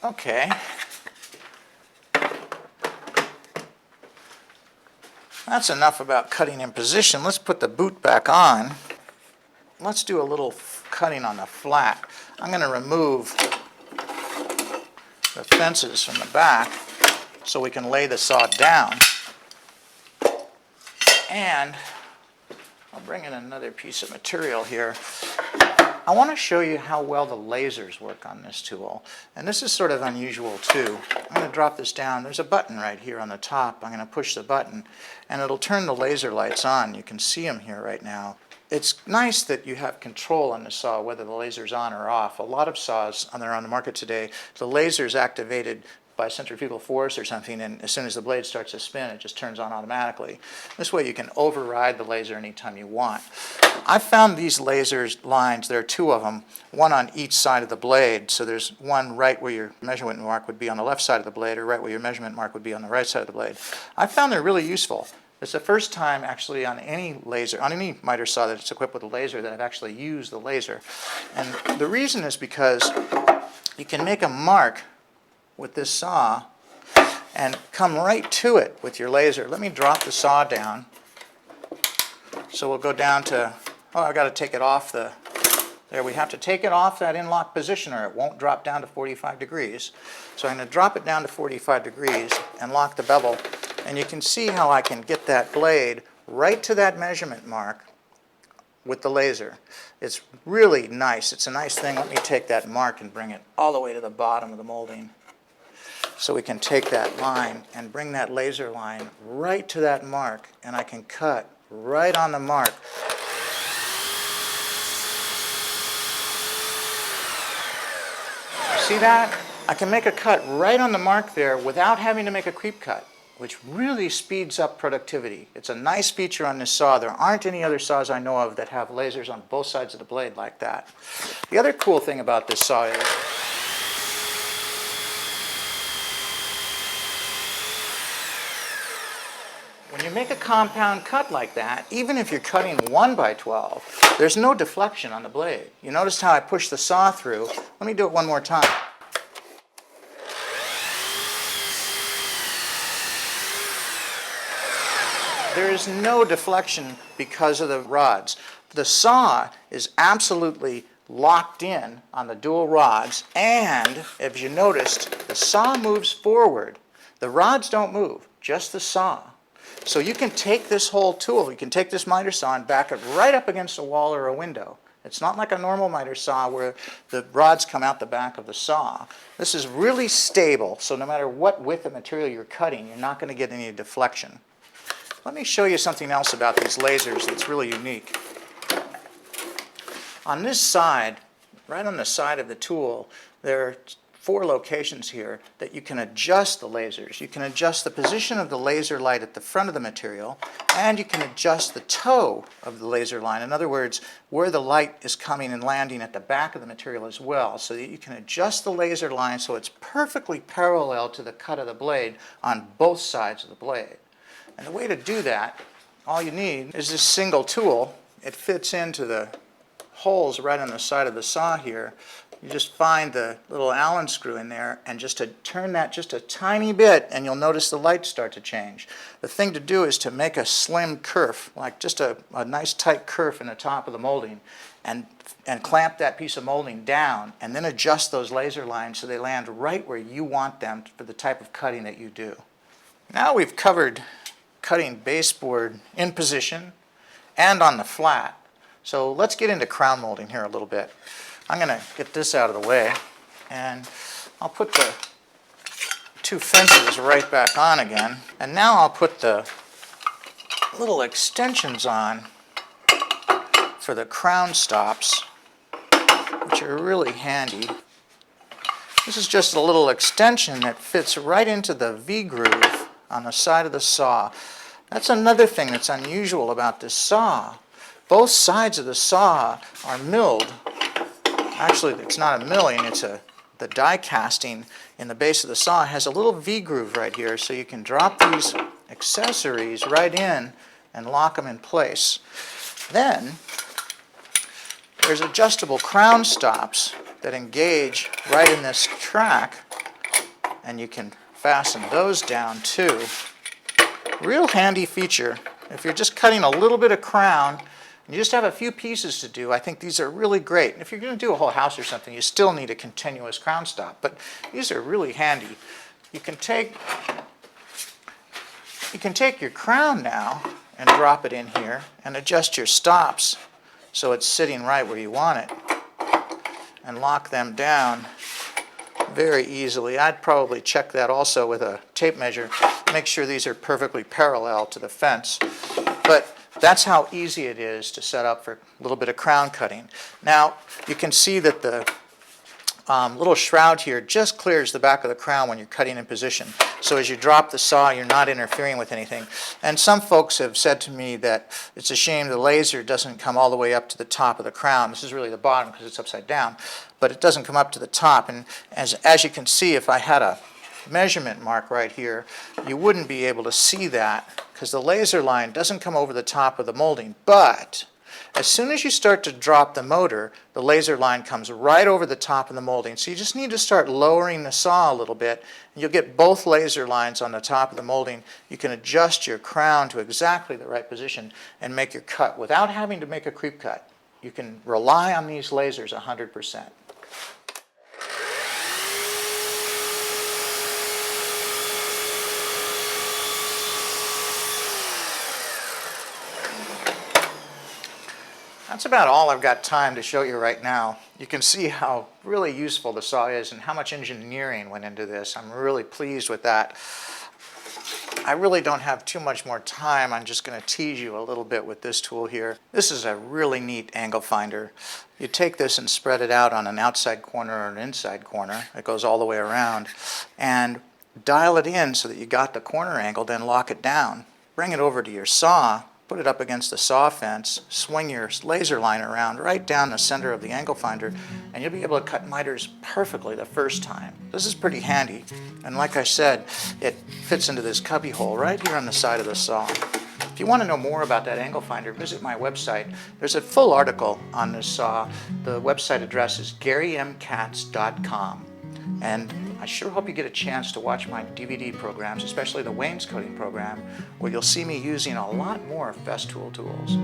Okay. That's enough about cutting in position. Let's put the boot back on. Let's do a little cutting on the flat. I'm going to remove the fences from the back so we can lay the saw down. And I'll bring in another piece of material here. I want to show you how well the lasers work on this tool. And this is sort of unusual too. I'm going to drop this down. There's a button right here on the top. I'm going to push the button and it'll turn the laser lights on. You can see them here right now. It's nice that you have control on the saw whether the laser's on or off. A lot of saws that are on the market today, the laser's activated by centrifugal force or something, and as soon as the blade starts to spin, it just turns on automatically. This way you can override the laser anytime you want. I found these laser lines, there are two of them, one on each side of the blade, so there's one right where your measurement mark would be on the left side of the blade, or right where your measurement mark would be on the right side of the blade. I found they're really useful. It's the first time actually on any laser, on any miter saw that's equipped with a laser that I've actually used the laser. And the reason is because you can make a mark with this saw and come right to it with your laser. Let me drop the saw down. So we'll go down to, oh, I've got to take it off the, there, we have to take it off that in-lock position or it won't drop down to 45 degrees. So I'm going to drop it down to 45 degrees and lock the bevel. And you can see how I can get that blade right to that measurement mark with the laser. It's really nice. It's a nice thing. Let me take that mark and bring it all the way to the bottom of the molding. So we can take that line and bring that laser line right to that mark, and I can cut right on the mark. See that? I can make a cut right on the mark there without having to make a creep cut, which really speeds up productivity. It's a nice feature on this saw. There aren't any other saws I know of that have lasers on both sides of the blade like that. The other cool thing about this saw is when you make a compound cut like that, even if you're cutting 1 by 12, there's no deflection on the blade. You noticed how I pushed the saw through? Let me do it one more time. There is no deflection because of the rods. The saw is absolutely locked in on the dual rods, and as you noticed, the saw moves forward. The rods don't move, just the saw. So you can take this whole tool, you can take this miter saw and back it right up against a wall or a window. It's not like a normal miter saw where the rods come out the back of the saw. This is really stable, so no matter what width of material you're cutting, you're not going to get any deflection. Let me show you something else about these lasers that's really unique. On this side, right on the side of the tool, there are 4 locations here that you can adjust the lasers. You can adjust the position of the laser light at the front of the material, and you can adjust the toe of the laser line. In other words, where the light is coming and landing at the back of the material as well, so that you can adjust the laser line so it's perfectly parallel to the cut of the blade on both sides of the blade. And the way to do that, all you need is this single tool. It fits into the holes right on the side of the saw here. You just find the little Allen screw in there and just to turn that just a tiny bit and you'll notice the lights start to change. The thing to do is to make a slim kerf, like just a nice tight kerf in the top of the molding, and clamp that piece of molding down and then adjust those laser lines so they land right where you want them for the type of cutting that you do. Now we've covered cutting baseboard in position and on the flat. So let's get into crown molding here a little bit. I'm going to get this out of the way and I'll put the 2 fences right back on again. And now I'll put the little extensions on for the crown stops, which are really handy. This is just a little extension that fits right into the V-groove on the side of the saw. That's another thing that's unusual about this saw. Both sides of the saw are milled. Actually, it's not a milling, it's the die casting in the base of the saw has a little V-groove right here, so you can drop these accessories right in and lock them in place. Then, there's adjustable crown stops that engage right in this track and you can fasten those down too. Real handy feature. If you're just cutting a little bit of crown and you just have a few pieces to do, I think these are really great. And if you're going to do a whole house or something, you still need a continuous crown stop, but these are really handy. You can take your crown now and drop it in here and adjust your stops so it's sitting right where you want it, and lock them down very easily. I'd probably check that also with a tape measure, make sure these are perfectly parallel to the fence. But that's how easy it is to set up for a little bit of crown cutting. Now, you can see that the little shroud here just clears the back of the crown when you're cutting in position. So as you drop the saw, you're not interfering with anything. And some folks have said to me that it's a shame the laser doesn't come all the way up to the top of the crown. This is really the bottom because it's upside down, but it doesn't come up to the top. And as you can see, if I had a measurement mark right here, you wouldn't be able to see that because the laser line doesn't come over the top of the molding. But as soon as you start to drop the motor, the laser line comes right over the top of the molding. So you just need to start lowering the saw a little bit, and you'll get both laser lines on the top of the molding. You can adjust your crown to exactly the right position and make your cut without having to make a creep cut. You can rely on these lasers 100%. That's about all I've got time to show you right now. You can see how really useful the saw is and how much engineering went into this. I'm really pleased with that. I really don't have too much more time. I'm just going to tease you a little bit with this tool here. This is a really neat angle finder. You take this and spread it out on an outside corner or an inside corner. It goes all the way around. And dial it in so that you got the corner angle, then lock it down. Bring it over to your saw. Put it up against the saw fence, swing your laser line around right down the center of the angle finder, and you'll be able to cut miters perfectly the first time. This is pretty handy, and like I said, it fits into this cubby hole right here on the side of the saw. If you want to know more about that angle finder, visit my website. There's a full article on this saw. The website address is garymkatz.com. And I sure hope you get a chance to watch my DVD programs, especially the wainscoting program, where you'll see me using a lot more Festool tools.